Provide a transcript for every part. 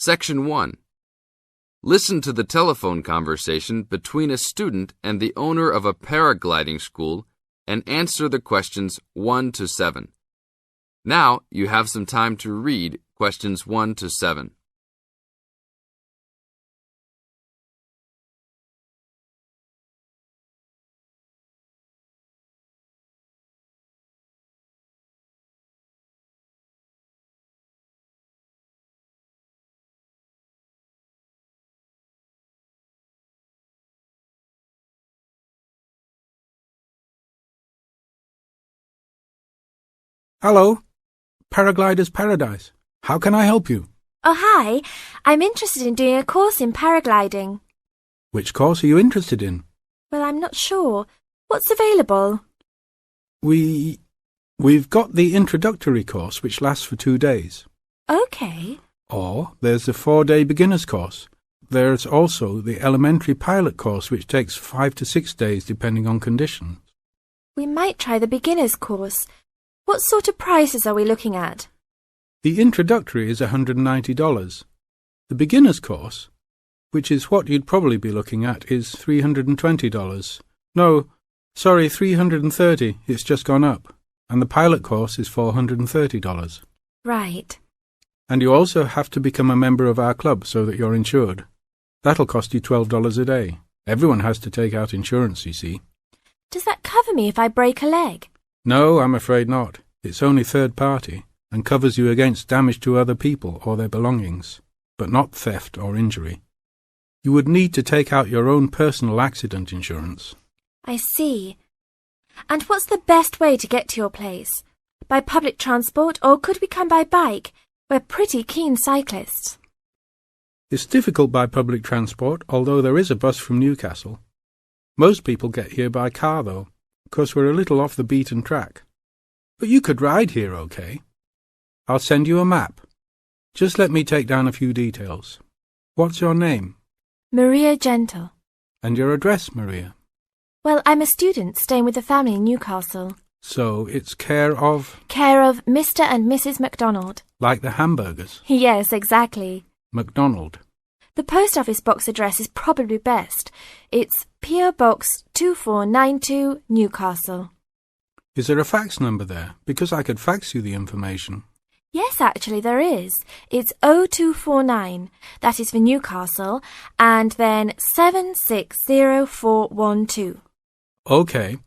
Section 1. Listen to the telephone conversation between a student and the owner of a paragliding school and answer the questions 1 to 7. Now you have some time to read questions 1 to 7. Hello, Paraglider's Paradise. How can I help you? Oh, hi. I'm interested in doing a course in paragliding. Which course are you interested in? Well, I'm not sure. What's available? We've got the introductory course, which lasts for 2 days. Okay. Or there's the 4-day beginner's course. There's also the elementary pilot course, which takes 5 to 6 days, depending on conditions. We might try the beginner's course. What sort of prices are we looking at? The introductory is $190. The beginner's course, which is what you'd probably be looking at, is $320. No, sorry, $330. It's just gone up. And the pilot course is $430. Right. And you also have to become a member of our club so that you're insured. That'll cost you $12 a day. Everyone has to take out insurance, you see. Does that cover me if I break a leg? No, I'm afraid not. It's only third party and covers you against damage to other people or their belongings, but not theft or injury. You would need to take out your own personal accident insurance. I see. And what's the best way to get to your place? By public transport, or could we come by bike? We're pretty keen cyclists. It's difficult by public transport, although there is a bus from Newcastle. Most people get here by car, though, because we're a little off the beaten track. But you could ride here, okay? I'll send you a map. Just let me take down a few details. What's your name? Maria Gentle. And your address, Maria? Well, I'm a student staying with a family in Newcastle. So it's care of? Care of Mr. and Mrs. MacDonald. Like the hamburgers? Yes, exactly. MacDonald. The post office box address is probably best. It's P.O. Box 2492, Newcastle. Is there a fax number there? Because I could fax you the information. Yes, actually there is. It's 0249. That is for Newcastle. And then 760412. Okay.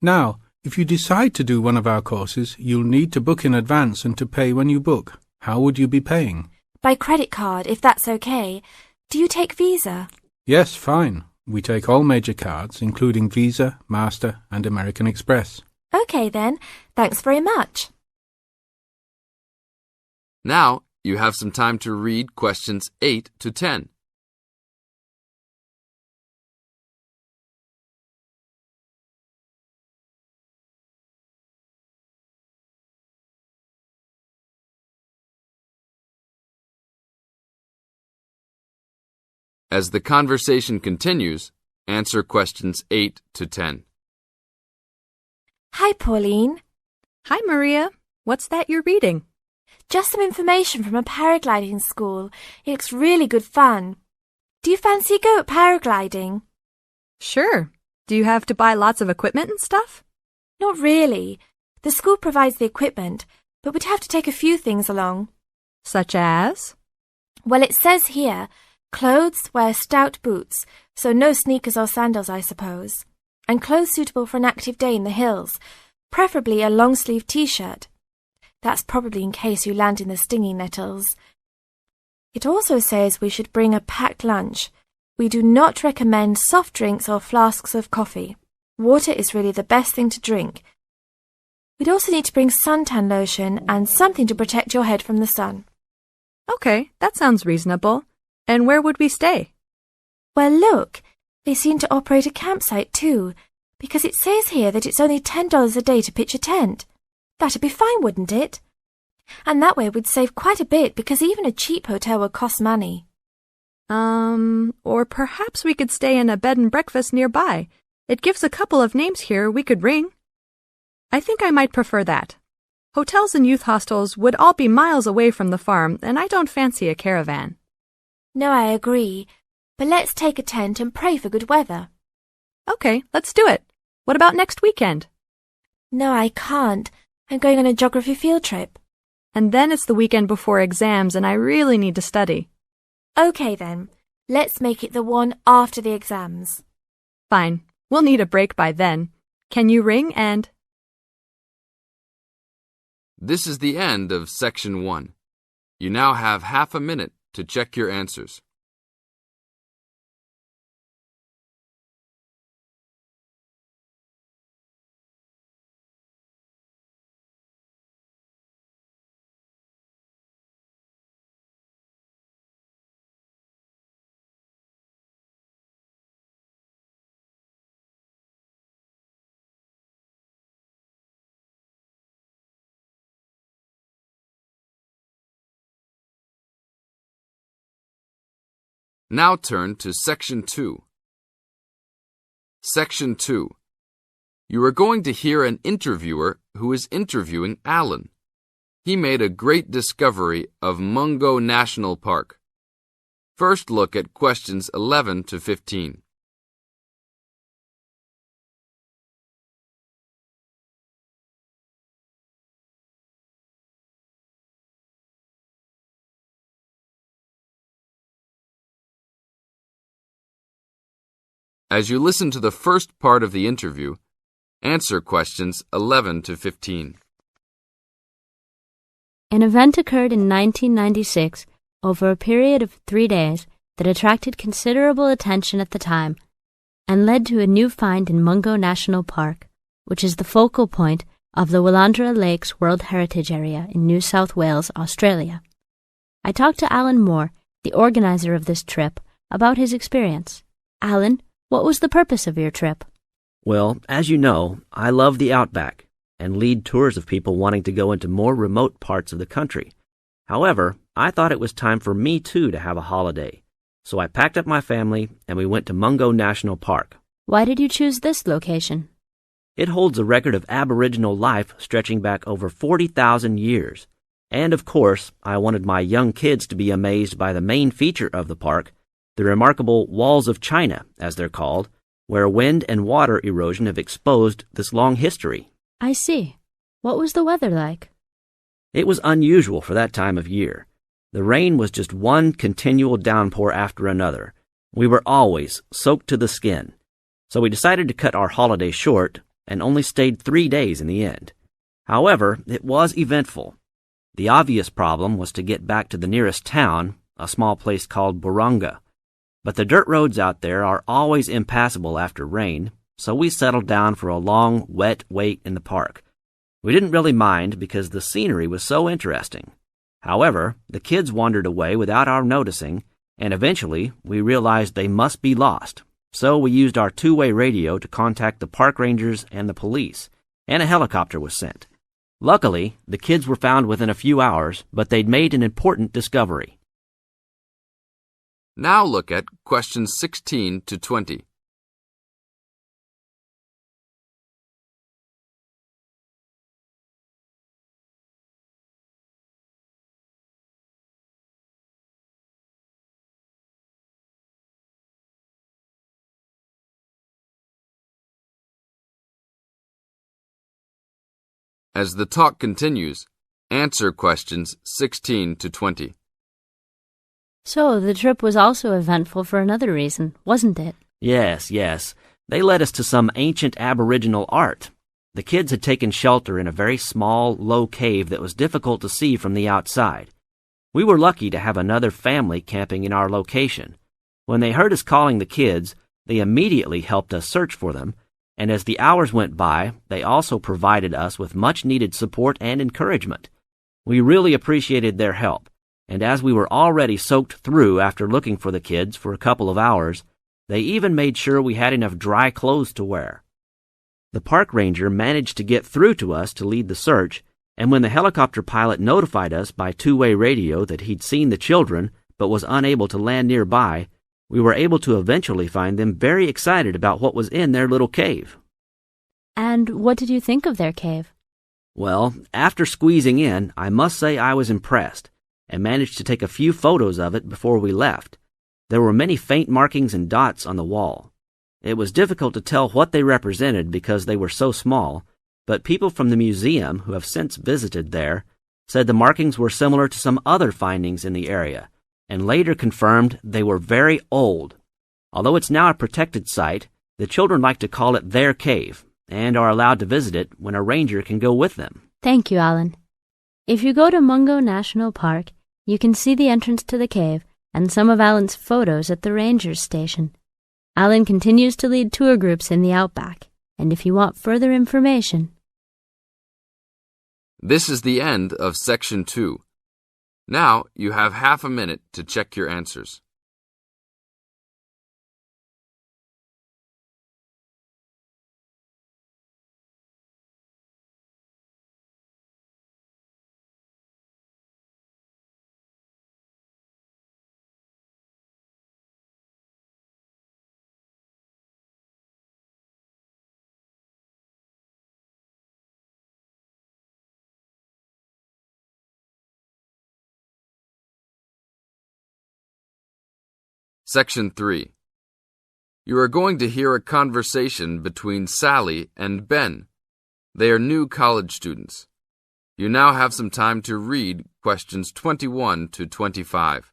Now, if you decide to do one of our courses, you'll need to book in advance and to pay when you book. How would you be paying? By credit card, if that's okay. Do you take Visa? Yes, fine. We take all major cards, including Visa, Master, and American Express. Okay then. Thanks very much. Now you have some time to read questions 8 to 10. As the conversation continues, answer questions 8 to 10. Hi, Pauline. Hi, Maria. What's that you're reading? Just some information from a paragliding school. It looks really good fun. Do you fancy a go at paragliding? Sure. Do you have to buy lots of equipment and stuff? Not really. The school provides the equipment, but we'd have to take a few things along. Such as? Well, it says here, clothes wear stout boots, so no sneakers or sandals, I suppose. And clothes suitable for an active day in the hills, preferably a long-sleeve t-shirt. That's probably in case you land in the stinging nettles. It also says we should bring a packed lunch. We do not recommend soft drinks or flasks of coffee. Water is really the best thing to drink. We'd also need to bring suntan lotion and something to protect your head from the sun. Okay, that sounds reasonable. And where would we stay? Well, look, they seem to operate a campsite too, because it says here that it's only $10 a day to pitch a tent. That'd be fine, wouldn't it? And that way we'd save quite a bit, because even a cheap hotel would cost money. Or perhaps we could stay in a bed and breakfast nearby. It gives a couple of names here we could ring. I think I might prefer that. Hotels and youth hostels would all be miles away from the farm, and I don't fancy a caravan. No, I agree. But let's take a tent and pray for good weather. Okay, let's do it. What about next weekend? No, I can't. I'm going on a geography field trip. And then it's the weekend before exams, and I really need to study. Okay then. Let's make it the one after the exams. Fine. We'll need a break by then. Can you ring and... This is the end of Section 1. You now have half a minute to check your answers. Now turn to Section 2. Section 2. You are going to hear an interviewer who is interviewing Alan. He made a great discovery of Mungo National Park. First look at questions 11 to 15. As you listen to the first part of the interview, answer questions 11 to 15. An event occurred in 1996 over a period of 3 days that attracted considerable attention at the time and led to a new find in Mungo National Park, which is the focal point of the Willandra Lakes World Heritage Area in New South Wales, Australia. I talked to Alan Moore, the organizer of this trip, about his experience. Alan, what was the purpose of your trip? Well, as you know, I love the outback and lead tours of people wanting to go into more remote parts of the country. However, I thought it was time for me too to have a holiday. So I packed up my family and we went to Mungo National Park. Why did you choose this location? It holds a record of Aboriginal life stretching back over 40,000 years. And of course, I wanted my young kids to be amazed by the main feature of the park, the remarkable Walls of China, as they're called, where wind and water erosion have exposed this long history. I see. What was the weather like? It was unusual for that time of year. The rain was just one continual downpour after another. We were always soaked to the skin. So we decided to cut our holiday short and only stayed 3 days in the end. However, it was eventful. The obvious problem was to get back to the nearest town, a small place called Burunga. But the dirt roads out there are always impassable after rain, so we settled down for a long, wet wait in the park. We didn't really mind because the scenery was so interesting. However, the kids wandered away without our noticing, and eventually we realized they must be lost. So we used our two-way radio to contact the park rangers and the police, and a helicopter was sent. Luckily, the kids were found within a few hours, but they'd made an important discovery. Now look at questions 16 to 20. As the talk continues, answer questions 16 to 20. So, the trip was also eventful for another reason, wasn't it? Yes. They led us to some ancient Aboriginal art. The kids had taken shelter in a very small, low cave that was difficult to see from the outside. We were lucky to have another family camping in our location. When they heard us calling the kids, they immediately helped us search for them, and as the hours went by, they also provided us with much-needed support and encouragement. We really appreciated their help. And as we were already soaked through after looking for the kids for a couple of hours, they even made sure we had enough dry clothes to wear. The park ranger managed to get through to us to lead the search, and when the helicopter pilot notified us by two-way radio that he'd seen the children but was unable to land nearby, we were able to eventually find them very excited about what was in their little cave. And what did you think of their cave? Well, after squeezing in, I must say I was impressed and managed to take a few photos of it before we left. There were many faint markings and dots on the wall. It was difficult to tell what they represented because they were so small, but people from the museum who have since visited there said the markings were similar to some other findings in the area, and later confirmed they were very old. Although it's now a protected site, the children like to call it their cave, and are allowed to visit it when a ranger can go with them. Thank you, Alan. If you go to Mungo National Park, you can see the entrance to the cave and some of Alan's photos at the ranger's station. Alan continues to lead tour groups in the outback, and if you want further information... This is the end of Section 2. Now you have half a minute to check your answers. Section 3. You are going to hear a conversation between Sally and Ben. They are new college students. You now have some time to read questions 21 to 25.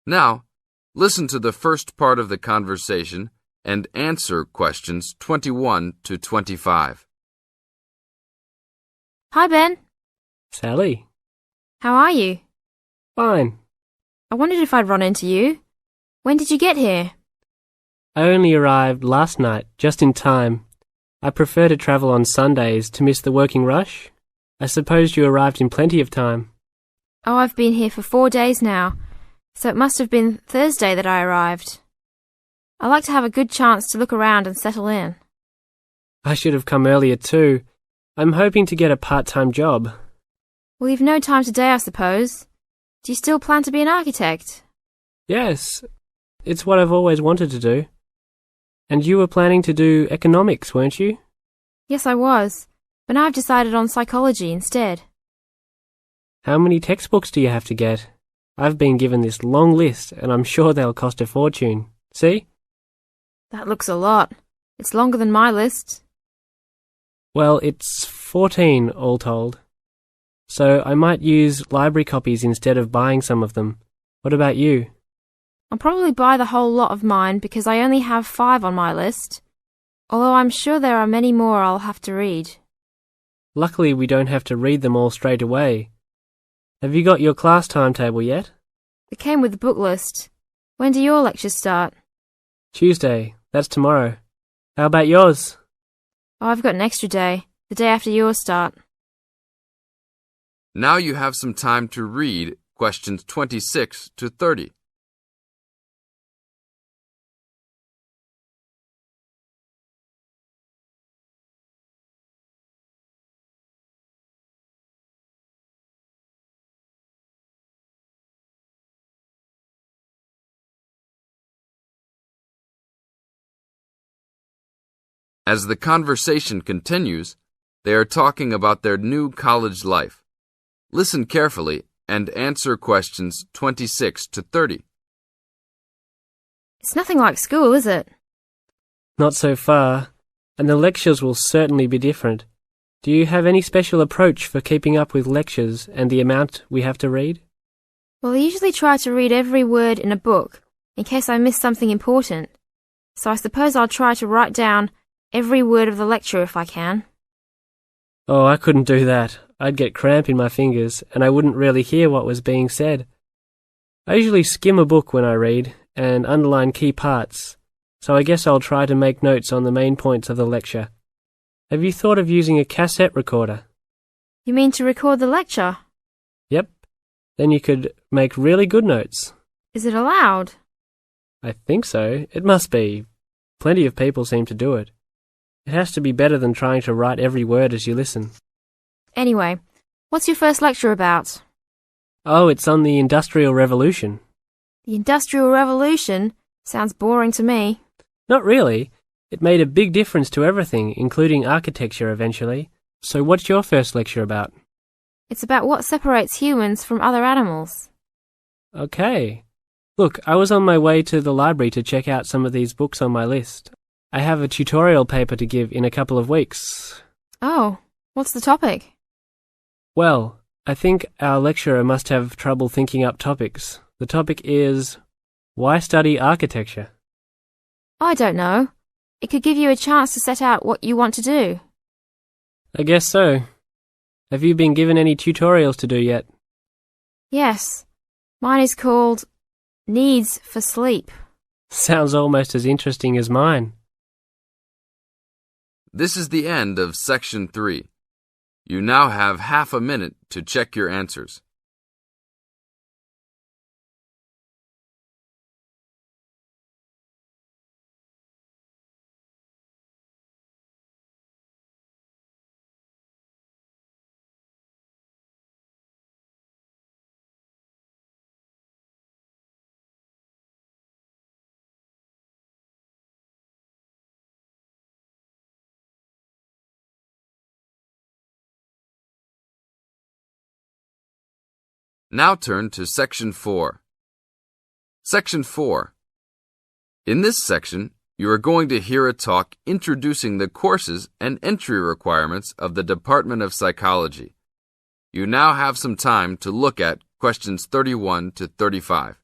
Now, listen to the first part of the conversation and answer questions 21 to 25. Hi, Ben. Sally. How are you? Fine. I wondered if I'd run into you. When did you get here? I only arrived last night, just in time. I prefer to travel on Sundays to miss the working rush. I suppose you arrived in plenty of time. Oh, I've been here for 4 days now, so it must have been Thursday that I arrived. I like to have a good chance to look around and settle in. I should have come earlier too. I'm hoping to get a part-time job. Well, you've no time today, I suppose. Do you still plan to be an architect? Yes, it's what I've always wanted to do. And you were planning to do economics, weren't you? Yes, I was, but now I've decided on psychology instead. How many textbooks do you have to get? I've been given this long list, and I'm sure they'll cost a fortune. See? That looks a lot. It's longer than my list. Well, it's 14 all told. So I might use library copies instead of buying some of them. What about you? I'll probably buy the whole lot of mine because I only have 5 on my list, although I'm sure there are many more I'll have to read. Luckily, we don't have to read them all straight away. Have you got your class timetable yet? It came with the book list. When do your lectures start? Tuesday. That's tomorrow. How about yours? Oh, I've got an extra day, the day after yours start. Now you have some time to read questions 26 to 30. As the conversation continues, they are talking about their new college life. Listen carefully and answer questions 26 to 30. It's nothing like school, is it? Not so far, and the lectures will certainly be different. Do you have any special approach for keeping up with lectures and the amount we have to read? Well, I usually try to read every word in a book, in case I miss something important. So I suppose I'll try to write down every word of the lecture if I can. Oh, I couldn't do that. I'd get cramp in my fingers, and I wouldn't really hear what was being said. I usually skim a book when I read, and underline key parts, so I guess I'll try to make notes on the main points of the lecture. Have you thought of using a cassette recorder? You mean to record the lecture? Yep. Then you could make really good notes. Is it allowed? I think so. It must be. Plenty of people seem to do it. It has to be better than trying to write every word as you listen. Anyway, what's your first lecture about? Oh, it's on the Industrial Revolution. The Industrial Revolution? Sounds boring to me. Not really. It made a big difference to everything, including architecture eventually. So what's your first lecture about? It's about what separates humans from other animals. Okay. Look, I was on my way to the library to check out some of these books on my list. I have a tutorial paper to give in a couple of weeks. Oh, what's the topic? Well, I think our lecturer must have trouble thinking up topics. The topic is, why study architecture? I don't know. It could give you a chance to set out what you want to do. I guess so. Have you been given any tutorials to do yet? Yes. Mine is called Needs for Sleep. Sounds almost as interesting as mine. This is the end of Section 3. You now have half a minute to check your answers. Now turn to Section 4. Section 4. In this section, you are going to hear a talk introducing the courses and entry requirements of the Department of Psychology. You now have some time to look at questions 31 to 35.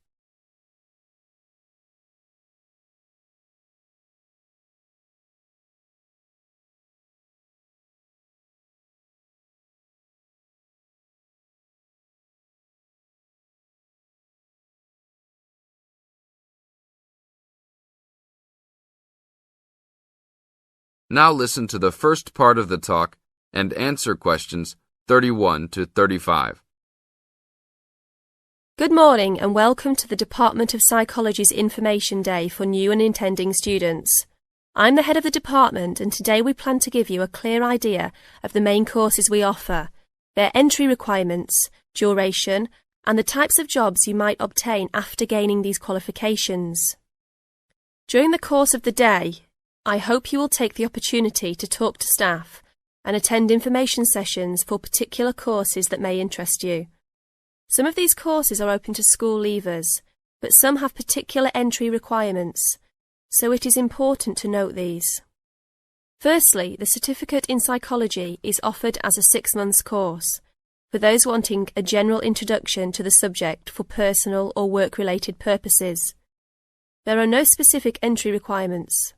Now listen to the first part of the talk and answer questions 31 to 35. Good morning and welcome to the Department of Psychology's Information Day for new and intending students. I'm the head of the department and today we plan to give you a clear idea of the main courses we offer, their entry requirements, duration, and the types of jobs you might obtain after gaining these qualifications. During the course of the day, I hope you will take the opportunity to talk to staff and attend information sessions for particular courses that may interest you. Some of these courses are open to school leavers, but some have particular entry requirements, so it is important to note these. Firstly, the Certificate in Psychology is offered as a 6-month course for those wanting a general introduction to the subject for personal or work-related purposes. There are no specific entry requirements.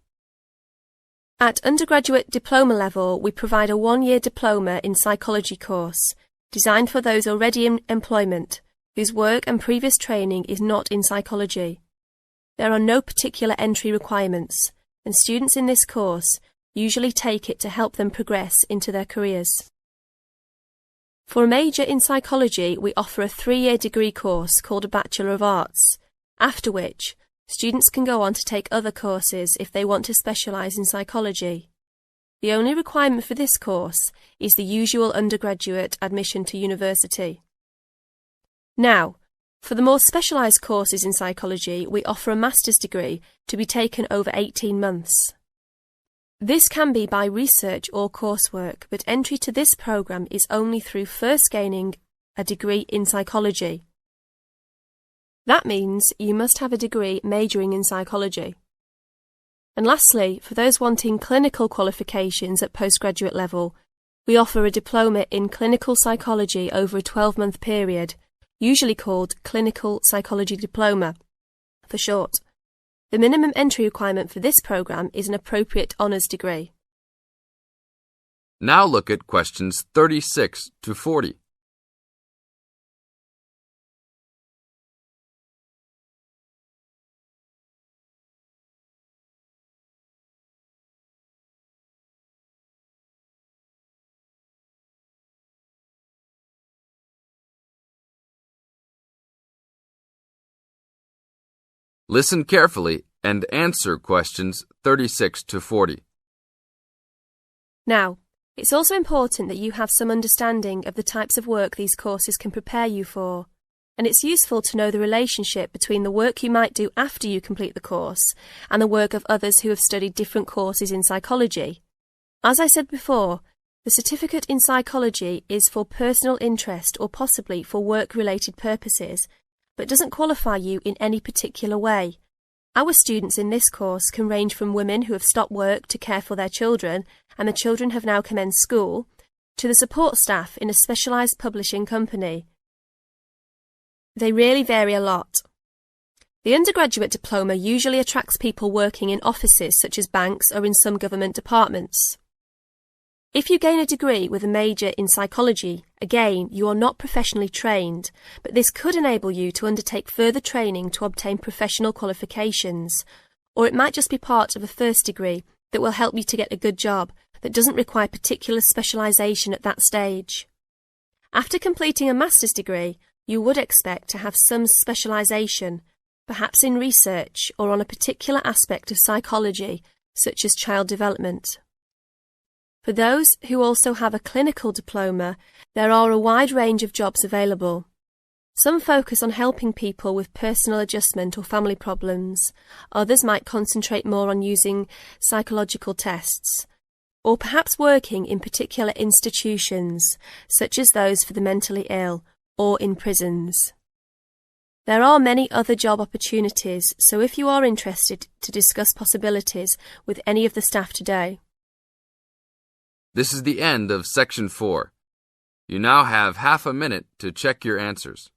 At undergraduate diploma level, we provide a 1-year diploma in psychology course, designed for those already in employment, whose work and previous training is not in psychology. There are no particular entry requirements, and students in this course usually take it to help them progress into their careers. For a major in psychology, we offer a 3-year degree course called a Bachelor of Arts, after which students can go on to take other courses if they want to specialise in psychology. The only requirement for this course is the usual undergraduate admission to university. Now, for the more specialised courses in psychology, we offer a master's degree to be taken over 18 months. This can be by research or coursework, but entry to this programme is only through first gaining a degree in psychology. That means you must have a degree majoring in psychology. And lastly, for those wanting clinical qualifications at postgraduate level, we offer a diploma in clinical psychology over a 12-month period, usually called Clinical Psychology Diploma, for short. The minimum entry requirement for this programme is an appropriate honours degree. Now look at questions 36 to 40. Listen carefully and answer questions 36 to 40. Now, it's also important that you have some understanding of the types of work these courses can prepare you for, and it's useful to know the relationship between the work you might do after you complete the course and the work of others who have studied different courses in psychology. As I said before, the certificate in psychology is for personal interest or possibly for work-related purposes, but doesn't qualify you in any particular way. Our students in this course can range from women who have stopped work to care for their children and the children have now commenced school, to the support staff in a specialised publishing company. They really vary a lot. The undergraduate diploma usually attracts people working in offices such as banks or in some government departments. If you gain a degree with a major in psychology, again, you are not professionally trained, but this could enable you to undertake further training to obtain professional qualifications, or it might just be part of a first degree that will help you to get a good job that doesn't require particular specialisation at that stage. After completing a master's degree, you would expect to have some specialisation, perhaps in research or on a particular aspect of psychology, such as child development. For those who also have a clinical diploma, there are a wide range of jobs available. Some focus on helping people with personal adjustment or family problems. Others might concentrate more on using psychological tests, or perhaps working in particular institutions, such as those for the mentally ill, or in prisons. There are many other job opportunities, so if you are interested to discuss possibilities with any of the staff today. This is the end of Section 4. You now have half a minute to check your answers.